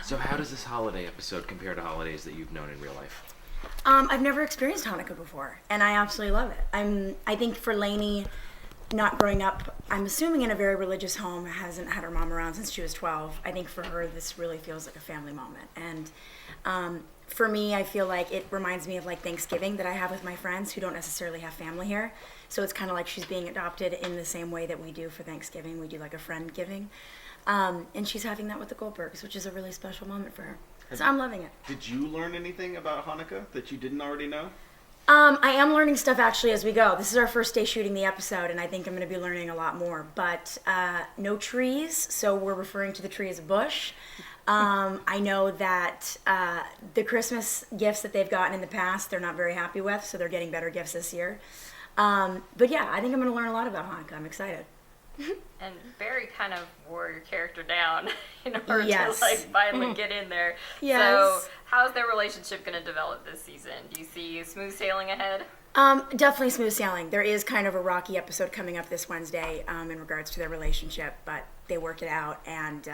So how does this holiday episode compare to holidays that you've known in real life? I've never experienced Hanukkah before, and I absolutely love it. I think for Lainey, not growing up, I'm assuming in a very religious home, hasn't had her mom around since she was 12. I think for her, this really feels like a family moment. And for me, I feel like it reminds me of like Thanksgiving that I have with my friends who don't necessarily have family here. So it's kind of like she's being adopted in the same way that we do for Thanksgiving. We do like a friend giving. And she's having that with the Goldbergs, which is a really special moment for her. So I'm loving it. Did you learn anything about Hanukkah that you didn't already know? I am learning stuff actually as we go. This is our first day shooting the episode, and I think I'm going to be learning a lot more. But no trees, so we're referring to the tree as a bush. I know that the Christmas gifts that they've gotten in the past, they're not very happy with, so they're getting better gifts this year. But yeah, I think I'm going to learn a lot about Hanukkah. I'm excited. And Barry kind of wore your character down in order Yes. to like finally get in there. Yes. So how's their relationship going to develop this season? Do you see smooth sailing ahead? Definitely smooth sailing. There is kind of a rocky episode coming up this Wednesday in regards to their relationship, but they work it out, and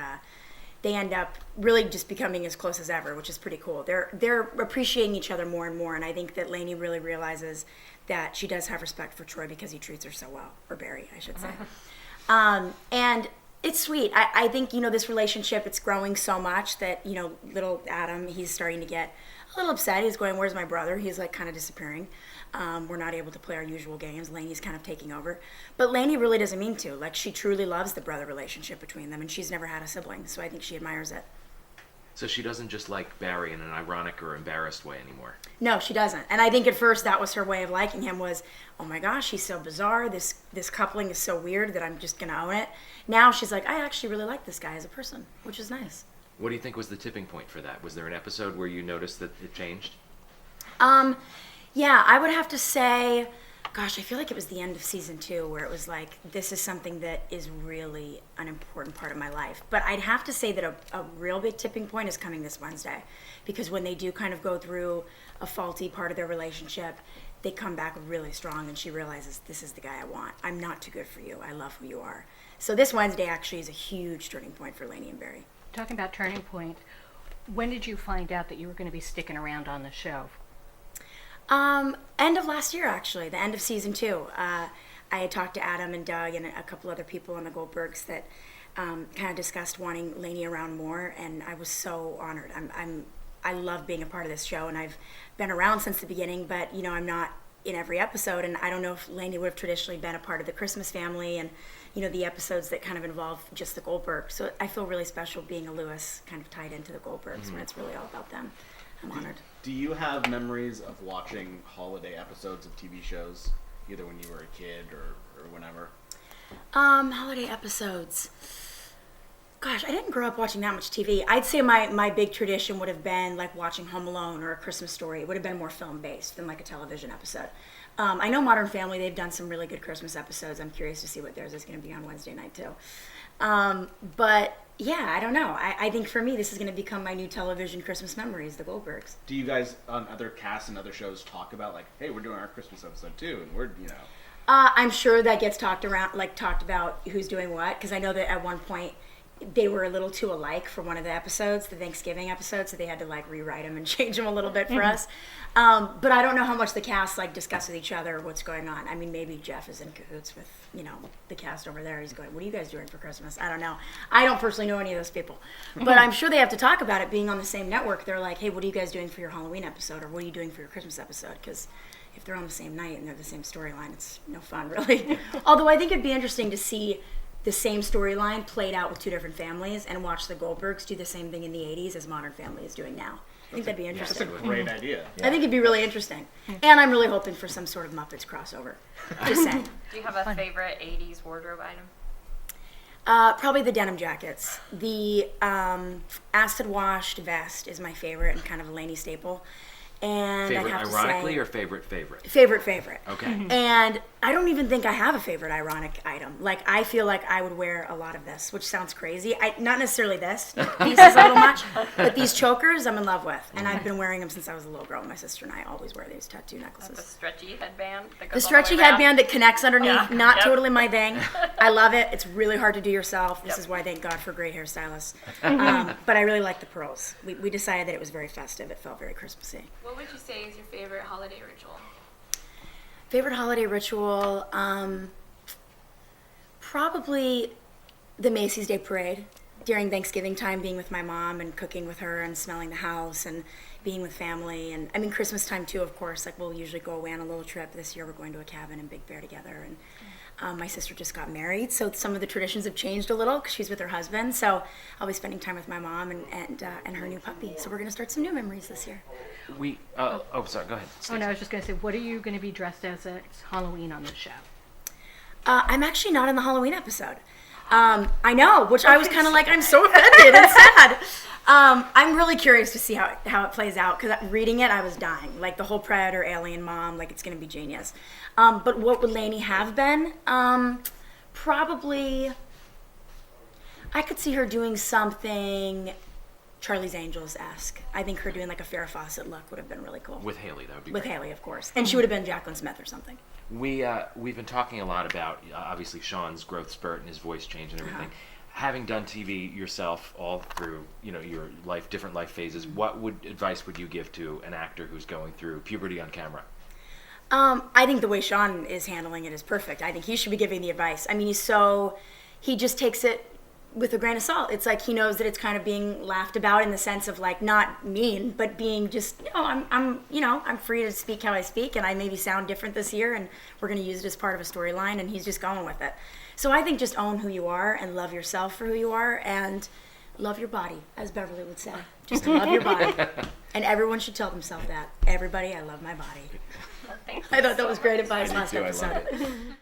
they end up really just becoming as close as ever, which is pretty cool. They're appreciating each other more and more, and I think that Lainey really realizes that she does have respect for Troy because he treats her so well, or Barry, I should say. And it's sweet. I think, this relationship, it's growing so much that, little Adam, he's starting to get a little upset. He's going, where's my brother? He's like kind of disappearing. We're not able to play our usual games. Lainey's kind of taking over. But Lainey really doesn't mean to. Like, she truly loves the brother relationship between them, and she's never had a sibling, so I think she admires it. So she doesn't just like Barry in an ironic or embarrassed way anymore. No, she doesn't. And I think at first that was her way of liking him was, oh my gosh, he's so bizarre. This coupling is so weird that I'm just going to own it. Now she's like, I actually really like this guy as a person, which is nice. What do you think was the tipping point for that? Was there an episode where you noticed that it changed? Yeah, I would have to say, gosh, I feel like it was the end of season 2 where it was like, this is something that is really an important part of my life. But I'd have to say that a real big tipping point is coming this Wednesday, because when they do kind of go through a faulty part of their relationship, they come back really strong, and she realizes, this is the guy I want. I'm not too good for you. I love who you are. So this Wednesday actually is a huge turning point for Lainey and Barry. Talking about turning point, when did you find out that you were going to be sticking around on the show? End of last year, actually, the end of season 2. I had talked to Adam and Doug and a couple other people on the Goldbergs that kind of discussed wanting Lainey around more, and I was so honored. I love being a part of this show, and I've been around since the beginning, but I'm not in every episode, and I don't know if Lainey would have traditionally been a part of the Christmas family and the episodes that kind of involve just the Goldbergs. So I feel really special being a Lewis kind of tied into the Goldbergs when it's really all about them. I'm honored. Do you have memories of watching holiday episodes of TV shows, either when you were a kid or whenever? Holiday episodes. Gosh, I didn't grow up watching that much TV. I'd say my big tradition would have been like watching Home Alone or A Christmas Story. It would have been more film-based than like a television episode. I know Modern Family, they've done some really good Christmas episodes. I'm curious to see what theirs is going to be on Wednesday night too. But yeah, I don't know. I think for me, this is going to become my new television Christmas memories, the Goldbergs. Do you guys on other casts and other shows talk about like, hey, we're doing our Christmas episode too, and we're I'm sure that gets talked about who's doing what, because I know that at one point they were a little too alike for one of the episodes, the Thanksgiving episode, so they had to like rewrite them and change them a little bit for us. But I don't know how much the cast like discuss with each other what's going on. I mean, maybe Jeff is in cahoots with the cast over there. He's going, what are you guys doing for Christmas? I don't know. I don't personally know any of those people, but I'm sure they have to talk about it being on the same network. They're like, hey, what are you guys doing for your Halloween episode, or what are you doing for your Christmas episode? Because if they're on the same night and they're the same storyline, it's no fun really. Although I think it'd be interesting to see the same storyline played out with two different families and watch the Goldbergs do the same thing in the 80s as Modern Family is doing now. I think that'd be interesting. That's a great idea. I think it'd be really interesting. And I'm really hoping for some sort of Muppets crossover. Just saying. Do you have a favorite 80s wardrobe item? Probably the denim jackets. The acid washed vest is my favorite and kind of a Lainey staple. And Favorite I'd have ironically to say, or favorite? favorite. Okay. And I don't even think I have a favorite ironic item. Like, I feel like I would wear a lot of this, which sounds crazy. Not necessarily this piece is a little much, but these chokers I'm in love with. And I've been wearing them since I was a little girl. My sister and I always wear these tattoo The necklaces. stretchy headband. That The goes stretchy all the way around. headband that connects underneath, Yeah. not Yep. totally my thing. I love it. It's really hard to do yourself. This Yep. is why, thank God for great hairstylists. But I really like the pearls. We decided that it was very festive. It felt very Christmassy. What would you say is your favorite holiday ritual? Favorite holiday ritual? Probably the Macy's Day Parade. During Thanksgiving time, being with my mom and cooking with her and smelling the house and being with family. And I mean, Christmas time too, of course. Like, we'll usually go away on a little trip. This year we're going to a cabin in Big Bear together. And my sister just got married, so some of the traditions have changed a little because she's with her husband. So I'll be spending time with my mom and her new puppy. So we're going to start some new memories this year. Sorry, go ahead. Oh no, I was just going to say, what are you going to be dressed as at Halloween on this show? I'm actually not in the Halloween episode. I know, which I was kind of like, I'm so offended and sad. I'm really curious to see how it plays out, because reading it, I was dying. Like, the whole Predator alien mom, like, it's going to be genius. But what would Lainey have been? Probably, I could see her doing something Charlie's Angels-esque. I think her doing like a Farrah Fawcett look would have been really cool. With Haley, that would be With great. Haley, of course. And she would have been Jacqueline Smith or something. We've been talking a lot about obviously Sean's growth spurt and his voice change and everything. Having done TV yourself all through your life, different life phases, what advice would you give to an actor who's going through puberty on camera? I think the way Sean is handling it is perfect. I think he should be giving the advice. I mean, he just takes it with a grain of salt. It's like he knows that it's kind of being laughed about in the sense of, like, not mean, but being just, I'm free to speak how I speak, and I maybe sound different this year, and we're going to use it as part of a storyline, and he's just going with it. So I think just own who you are and love yourself for who you are, and love your body, as Beverly would say. Just love your body. And everyone should tell themselves that. Everybody, I love my body. Thank you. I thought that was great advice I do last too, I love episode. it.